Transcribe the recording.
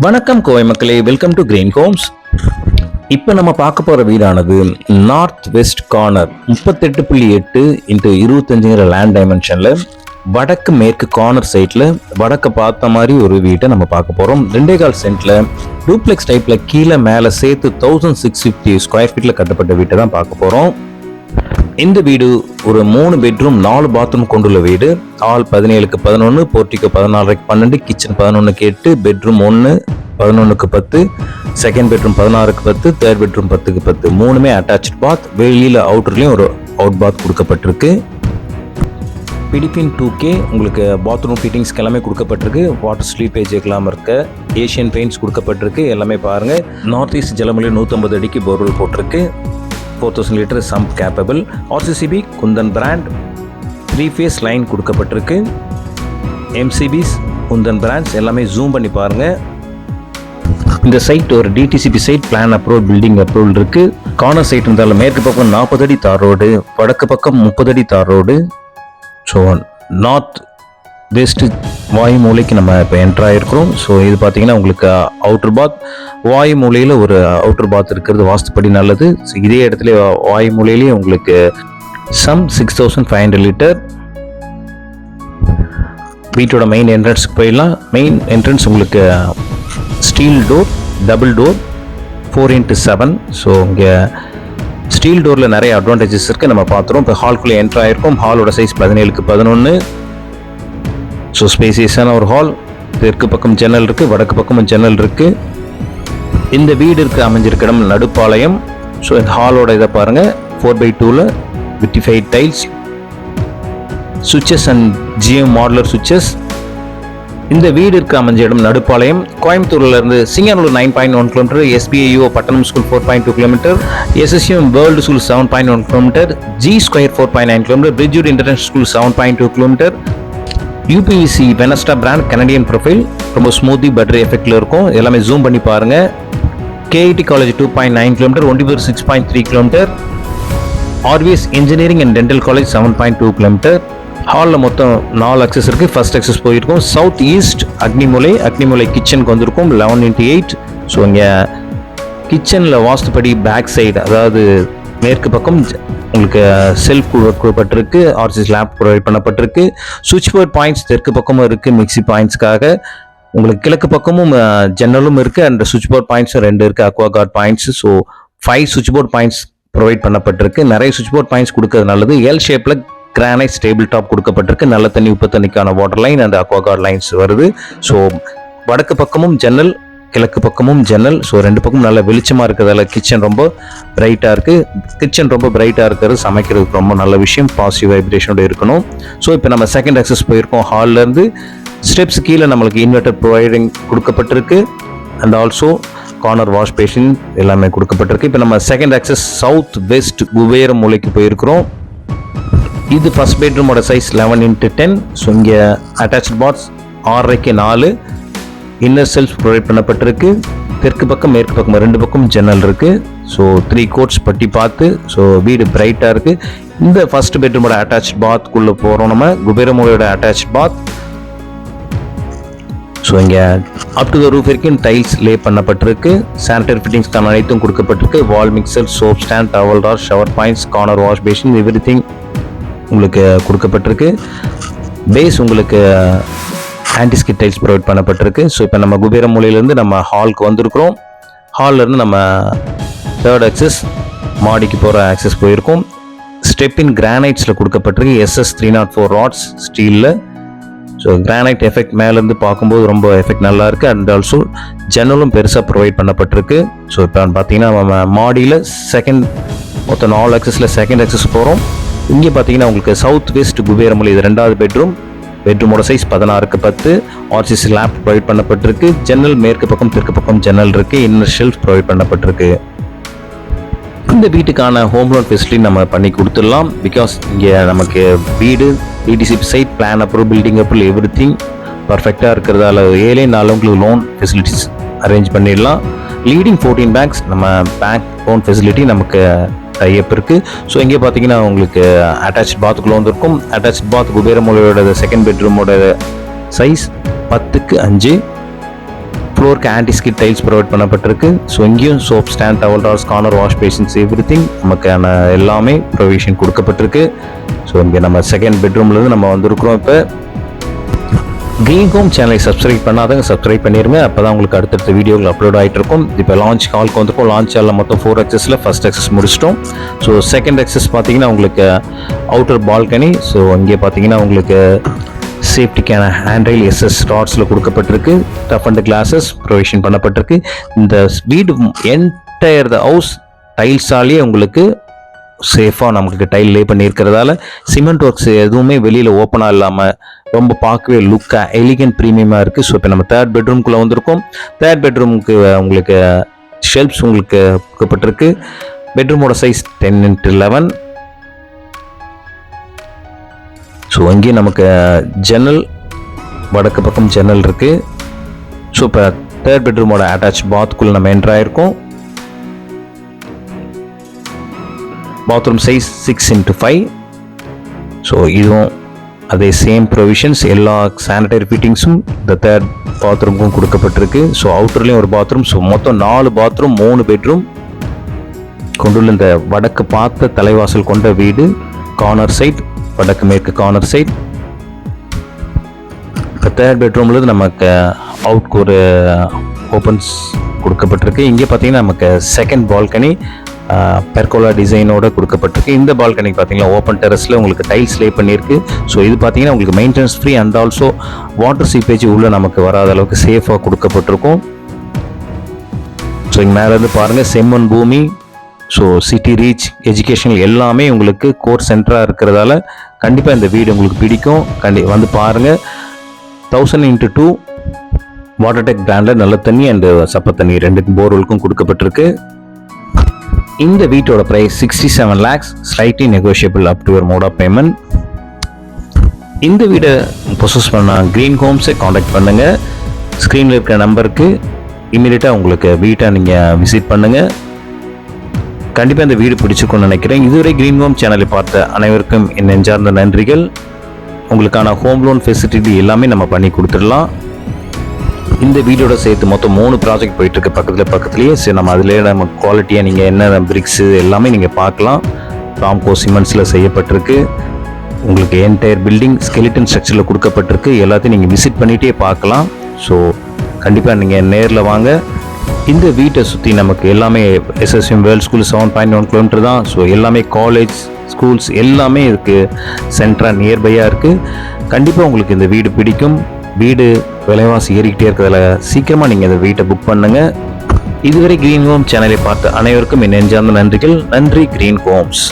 வணக்கம் கோவை மக்களே, welcome to green Holmes. இப்போ நம்ம பார்க்க போகிற வீடானது north west corner 38.8 x 25 land டைமென்ஷனில் வடக்கு மேற்கு கார்னர் சைட்டில் வடக்கு பார்த்த மாதிரி ஒரு வீட்டை நம்ம பார்க்க போகிறோம். 2.25 சென்ட்டில் டூப்ளெக்ஸ் டைப்பில் கீழே மேலே சேர்த்து 1650 ஸ்கொயர் ஃபீட்டில் கட்டப்பட்ட வீட்டை தான் பார்க்க போகிறோம். இந்த வீடு ஒரு 3 பெட்ரூம் 4 பாத்ரூம் கொண்டுள்ள வீடு. ஹால் 17க்கு 11, போர்ட்டிகோ 14க்கு 12, கிச்சன் 11க்கு 8, பெட்ரூம் 1 11க்கு 10, செகண்ட் பெட்ரூம் 16க்கு 10, தேர்ட் பெட்ரூம் 10க்கு 10. மூணுமே அட்டாச்ட் பாத். வெளியில் அவுட்டர்லேயும் ஒரு அவுட் பாத் கொடுக்கப்பட்டிருக்கு. பிடிபின் 2K உங்களுக்கு பாத்ரூம் ஃபிட்டிங்ஸ்க்கு எல்லாமே கொடுக்கப்பட்டிருக்கு. வாட்டர் ஸ்லீப்பேஜ் எல்லாம் இருக்க ஏஷியன் பெயிண்ட்ஸ் கொடுக்கப்பட்டிருக்கு. எல்லாமே பாருங்கள். நார்த் ஈஸ்ட் ஜலமொழி 150 அடிக்கு போர்வெல் போட்டிருக்கு. 4000 litre sump capable. RCCB Kundan brand. 3 phase line கொடுக்கப்பட்டிருக்கு. MCBs Kundan brands. எல்லாமே ஜூம் பண்ணி பாருங்கள். இந்த சைட் ஒரு DTCP site, plan approval, building approval இருக்குது. கார்னர் சைட் இருந்தாலும் மேற்கு பக்கம் 40 அடி தார் ரோடு, வடக்கு பக்கம் 30 அடி தார் ரோடு. ஸோ நார்த் வெஸ்ட் வாயு மூலைக்கு நம்ம இப்போ என்ட்ரு ஆகிருக்கிறோம். ஸோ இது பார்த்தீங்கன்னா உங்களுக்கு அவுட்டர் பாத். வாயு மூலையில் ஒரு அவுட்டர் பாத் இருக்கிறது வாஸ்துப்படி நல்லது. ஸோ இதே இடத்துல வாயு மூலையிலேயே உங்களுக்கு 6500 லிட்டர். வீட்டோட மெயின் என்ட்ரன்ஸுக்கு போயிடலாம். மெயின் என்ட்ரன்ஸ் உங்களுக்கு steel door, double door, 4x7. So இங்கே ஸ்டீல் டோரில் நிறைய அட்வான்டேஜஸ் இருக்குது. நம்ம பார்த்துறோம். இப்போ ஹால்குள்ளே என்ட்ரு ஆகிருக்கோம். ஹாலோட சைஸ் 17க்கு 11. ஸோ ஸ்பேசியஸான ஒரு ஹால். தெற்கு பக்கம் ஜன்னல் இருக்குது, வடக்கு பக்கமும் ஜன்னல் இருக்குது. இந்த வீடு அமைஞ்சிருக்க இடம் நடுப்பாளையம். ஸோ இந்த ஹாலோட இதை பாருங்கள். 4x2 55 tiles, switches and GM modular switches. இந்த வீடு அமைஞ்ச இடம் நடுப்பாளையம். கோயம்புத்தூர்ல இருந்து Singanur 9.1 km, SBIO Pattanam school 4.2 km, SSUM world school 7.1 km, G square 4.9 km, Bridgewood international school 7.2 km. UPVC Venesta brand, Canadian profile. ரொம்ப ஸ்மூத்தி பட்டரி எஃபெக்ட்ல இருக்கும். எல்லாமே ஜூம் பண்ணி பாருங்க. KIT college 2.9 km, Ondipur 6.3 km, RVS engineering and dental college 7.2 km. ஹாலில் மொத்தம் 4 access இருக்குது. ஃபர்ஸ்ட் அக்சஸ் போயிருக்கும். சவுத் ஈஸ்ட் அக்னிமூலை கிச்சனுக்கு வந்திருக்கும் 11x8. ஸோ இங்கே கிச்சனில் வாஸ்துப்படி பேக் சைடு, அதாவது மேற்கு பக்கம் உங்களுக்கு செல்ஃப் கொடுக்கப்பட்டிருக்கு. RCC லேப் ப்ரொவைட் பண்ணப்பட்டிருக்கு. சுவிட்ச் போர்ட் பாயிண்ட்ஸ் தெற்கு பக்கமும் இருக்குது மிக்சி பாயிண்ட்ஸ்க்காக. உங்களுக்கு கிழக்கு பக்கமும் ஜன்னலும் இருக்குது. அண்ட் சுவிட்ச் போர்ட் பாயிண்ட்ஸும் 2 இருக்குது, அக்வா கார்ட் பாயிண்ட்ஸ். ஸோ 5 சுவிட்ச் போர்ட் பாயிண்ட்ஸ் ப்ரொவைட் பண்ணப்பட்டிருக்கு. நிறைய சுவிட்ச் போர்ட் பாயிண்ட்ஸ் கொடுக்கறது நல்லது. எல் ஷேப்பில் கிரானைட் ஸ்டேபிள் டாப் கொடுக்கப்பட்டிருக்கு. நல்ல தண்ணி, உப்பு தண்ணிக்கான water line and aqua guard lines வருது. ஸோ வடக்கு பக்கமும் ஜன்னல், கிழக்கு பக்கமும் ஜன்னல். ஸோ 2 பக்கமும் நல்ல வெளிச்சமாக இருக்கிறதால கிச்சன் ரொம்ப பிரைட்டாக இருக்குது. கிச்சன் ரொம்ப பிரைட்டாக இருக்கிறது சமைக்கிறதுக்கு ரொம்ப நல்ல விஷயம். பாசிட்டிவ் வைப்ரேஷனோட இருக்கணும். ஸோ இப்போ நம்ம செகண்ட் அக்சஸ் போயிருக்கோம். ஹால்லேருந்து ஸ்டெப்ஸ் கீழே நம்மளுக்கு இன்வெர்டர் ப்ரொவைடிங் கொடுக்கப்பட்டிருக்கு. And also corner wash basin எல்லாமே கொடுக்கப்பட்டிருக்கு. இப்போ நம்ம second access south west Kubera மூலைக்கு போயிருக்கிறோம். இது ஃபர்ஸ்ட் பெட்ரூமோட சைஸ் 11x10. ஸோ இங்கே அட்டாச்ட் பாத்ஸ் 6.5க்கு 4. இன்னர் செல்ஃப் ப்ரொவைட் பண்ணப்பட்டிருக்கு. தெற்கு பக்கம் மேற்கு பக்கம் 2 பக்கம் ஜன்னல் இருக்குது. ஸோ 3 கோட்ஸ் பட்டி பார்த்து. ஸோ வீடு பிரைட்டாக இருக்குது. இந்த ஃபர்ஸ்ட் பெட்ரூமோட அட்டாச் பாத்குள்ளே போகிறோம். நம்ம குபேரமூலையோட அட்டாச் பாத். ஸோ இங்கே அப் டு த ரூஃப் வரைக்கும் டைல்ஸ் லே பண்ணப்பட்டிருக்கு. சானிடரி ஃபிட்டிங்ஸ்க்கான அனைத்தும் கொடுக்கப்பட்டிருக்கு. Wall mixer, soap stand, towel rod, shower points, corner wash basin, everything உங்களுக்கு கொடுக்கப்பட்டிருக்கு. பேஸ் உங்களுக்கு ஆன்டிஸ்கிட் டைல்ஸ் ப்ரொவைட் பண்ணப்பட்டிருக்கு. ஸோ இப்போ நம்ம குபேர மூலையிலேருந்து நம்ம ஹாலுக்கு வந்திருக்கிறோம். ஹால்லேருந்து நம்ம தேர்ட் அக்சஸ் மாடிக்கு போகிற ஆக்சஸ் போயிருக்கோம். ஸ்டெப்பின் கிரானைட்ஸில் கொடுக்கப்பட்டிருக்கு. SS 304 ராட்ஸ் ஸ்டீலில். ஸோ கிரானைட் எஃபெக்ட் மேலேருந்து பார்க்கும்போது ரொம்ப எஃபெக்ட் நல்லா இருக்குது. அண்ட் ஆல்சோ ஜன்னலும் பெருசாக ப்ரொவைட் பண்ணப்பட்டிருக்கு. ஸோ இப்போ பார்த்தீங்கன்னா நம்ம மாடியில் மொத்தம் 4 அக்சஸில் செகண்ட் அக்சஸ் போகிறோம். இங்கே பார்த்தீங்கன்னா உங்களுக்கு சவுத் வெஸ்ட் குபேரமூலை, இது 2வது பெட்ரூம். பெட்ரூமோட சைஸ் 16க்கு 10. RCC லேப் ப்ரொவைட் பண்ணப்பட்டிருக்கு. ஜன்னல் மேற்கு பக்கம் தெற்கு பக்கம் ஜன்னல் இருக்குது. இன்னர் ஷெல்ஃப் ப்ரொவைட் பண்ணப்பட்டிருக்கு. இந்த வீட்டுக்கான ஹோம் லோன் ஃபெசிலிட்டி நம்ம பண்ணி கொடுத்துடலாம். பிகாஸ் இங்கே நமக்கு வீடு DTCP site, plan approval, building approval, everything பர்ஃபெக்டாக இருக்கிறதால 7 உங்களுக்கு லோன் ஃபெசிலிட்டிஸ் அரேஞ்ச் பண்ணிடலாம். லீடிங் 14 பேங்க்ஸ் நம்ம பேங்க் லோன் ஃபெசிலிட்டி நமக்கு டைப் இருக்குது. ஸோ இங்கே பார்த்தீங்கன்னா உங்களுக்கு அட்டாச் பாத்துக்குள்ள வந்துருக்கும். அட்டாச் பாத் குபேரமூலையோட செகண்ட் பெட்ரூமோட சைஸ் 10க்கு 5. ஃப்ளோருக்கு ஆன்டி ஸ்கிட் டைல்ஸ் ப்ரொவைட் பண்ணப்பட்டிருக்கு. ஸோ இங்கேயும் சோப் ஸ்டாண்ட், டவல் ட்ராஸ், கார்னர் வாஷ் பேஷன்ஸ் எவ்ரிதிங் நமக்கான எல்லாமே ப்ரொவிஷன் கொடுக்கப்பட்டிருக்கு. ஸோ இங்கே நம்ம செகண்ட் பெட்ரூம்லேருந்து நம்ம வந்திருக்கிறோம். இப்போ க்ரீன் ஹோம் சேனலை சப்ஸ்கிரைப் பண்ணாதவங்க சப்ஸ்கிரைப் பண்ணிடுங்க. அப்போ தான் உங்களுக்கு அடுத்தடுத்த வீடியோவில் அப்லோட் ஆகிட்டு இருக்கும். இப்போ லான்ச் ஹாலுக்கு வந்திருக்கோம். லான்ச் ஹாலில் மொத்தம் 4 accessல ஃபர்ஸ்ட் access முடிச்சிட்டோம். ஸோ செகண்ட் access பார்த்தீங்கன்னா உங்களுக்கு அவுட்டர் பால்கனி. ஸோ இங்கே பார்த்தீங்கன்னா உங்களுக்கு சேஃப்டிக்கான ஹேண்ட்ரைல் எஸ்எஸ் ராட்ஸில் கொடுக்கப்பட்டிருக்கு. டஃப் அண்ட் கிளாஸஸ் ப்ரொவிஷன் பண்ணப்பட்டிருக்கு. இந்த வீடு என்டையர் த ஹவுஸ் டைல்ஸாலேயே உங்களுக்கு சேஃபாக நமக்கு டைல் லே பண்ணியிருக்கிறதால சிமெண்ட் ஒர்க்ஸ் எதுவுமே வெளியில் ஓப்பனாக இல்லாமல் ரொம்ப பார்க்கவே லுக்காக எலிகன்ட் ப்ரீமியமாக இருக்குது. ஸோ இப்போ நம்ம தேர்ட் பெட்ரூம்குள்ளே வந்திருக்கோம். தேர்ட் பெட்ரூமுக்கு உங்களுக்கு ஷெல்ஃப்ஸ் உங்களுக்கு கொடுக்கப்பட்டிருக்கு. பெட்ரூமோட சைஸ் 10x11. ஸோ அங்கேயும் நமக்கு ஜன்னல், வடக்கு பக்கம் ஜன்னல் இருக்குது. ஸோ இப்போ தேர்ட் பெட்ரூமோட அட்டாச் பாத்குள்ளே நம்ம என்ட்ரு ஆகிருக்கோம். Bathroom size 6x5. ஸோ இதுவும் அதே சேம் ப்ரொவிஷன்ஸ், எல்லா சானிடரி ஃபிட்டிங்ஸும் இந்த தேர்ட் பாத்ரூமுக்கும் கொடுக்கப்பட்டிருக்கு. ஸோ அவுட்டர்லேயும் ஒரு பாத்ரூம். ஸோ மொத்தம் 4 பாத்ரூம் 3 பெட்ரூம் கொண்டுள்ள இந்த வடக்கு பார்த்த தலைவாசல் கொண்ட வீடு. கார்னர் சைட், வடக்கு மேற்கு கார்னர் சைட். இப்போ தேர்ட் பெட்ரூம்லேருந்து நமக்கு அவுட்க்கு ஒரு ஓப்பன்ஸ் கொடுக்கப்பட்டிருக்கு. இங்கே பார்த்தீங்கன்னா நமக்கு செகண்ட் பால்கனி பெர்கோலா டிசைனோட கொடுக்கப்பட்டிருக்கு. இந்த பால்கனிக்கு பார்த்தீங்கன்னா ஓப்பன் டெரஸில் உங்களுக்கு டைல்ஸ் லே பண்ணியிருக்கு. ஸோ இது பார்த்தீங்கன்னா உங்களுக்கு maintenance free and also water seepage உள்ளே நமக்கு வராத அளவுக்கு சேஃபாக கொடுக்கப்பட்டிருக்கும். ஸோ இங்கே மேலேருந்து பாருங்கள் செம்மண் பூமி. ஸோ சிட்டி ரீச், எஜுகேஷனல் எல்லாமே உங்களுக்கு கோர் சென்டராக இருக்கிறதால கண்டிப்பாக இந்த வீடு உங்களுக்கு பிடிக்கும். வந்து பாருங்கள். 1000x2 வாட்டர் டெக் பிராண்டில் நல்ல தண்ணி அண்ட் சப்ப தண்ணி 2 போர்வெலுக்கும் கொடுக்கப்பட்டிருக்கு. இந்த வீட்டோட price 67 lakhs, slightly negotiable up to your mode of payment. இந்த வீடை ப்ரொசஸ் பண்ண க்ரீன் ஹோம்ஸை காண்டாக்ட் பண்ணுங்கள். ஸ்க்ரீனில் இருக்கிற நம்பருக்கு இமீடியட்டாக உங்களுக்கு வீட்டை நீங்கள் விசிட் பண்ணுங்கள். கண்டிப்பாக இந்த வீடு பிடிச்சிருக்கும்னு நினைக்கிறேன். இதுவரை க்ரீன் ஹோம் சேனலை பார்த்த அனைவருக்கும் என் நெஞ்சார்ந்த நன்றிகள். உங்களுக்கான ஹோம் லோன் ஃபெசிலிட்டி எல்லாமே நம்ம பண்ணி கொடுத்துடலாம். இந்த வீடியோட சேர்த்து மொத்தம் 3 ப்ராஜெக்ட் போயிட்டுருக்கு பக்கத்துலேயே. சரி, நம்ம அதிலே நம்ம குவாலிட்டியாக நீங்கள் என்ன பிரிக்ஸு எல்லாமே நீங்கள் பார்க்கலாம். ராம்கோ சிமெண்ட்ஸில் செய்யப்பட்டிருக்கு. உங்களுக்கு என்டையர் பில்டிங் ஸ்கெலிட்டன் ஸ்ட்ரக்சரில் கொடுக்கப்பட்டிருக்கு. எல்லாத்தையும் நீங்கள் விசிட் பண்ணிகிட்டே பார்க்கலாம். ஸோ கண்டிப்பாக நீங்கள் நேரில் வாங்க. இந்த வீட்டை சுற்றி நமக்கு எல்லாமே எஸ்எஸ்எம் வேர்ல்ட் ஸ்கூல் 7.1 km தான். ஸோ எல்லாமே காலேஜ், ஸ்கூல்ஸ் எல்லாமே இருக்குது. சென்டராக நியர்பையாக இருக்குது. கண்டிப்பாக உங்களுக்கு இந்த வீடு பிடிக்கும். வீடு விலைவாசி ஏறிக்கிட்டே இருக்கிறதால சீக்கிரமாக நீங்கள் இந்த வீட்டை புக் பண்ணுங்கள். இதுவரை க்ரீன் ஹோம் சேனலை பார்த்த அனைவருக்கும் என் நெஞ்சார்ந்த நன்றிகள். நன்றி க்ரீன் ஹோம்ஸ்.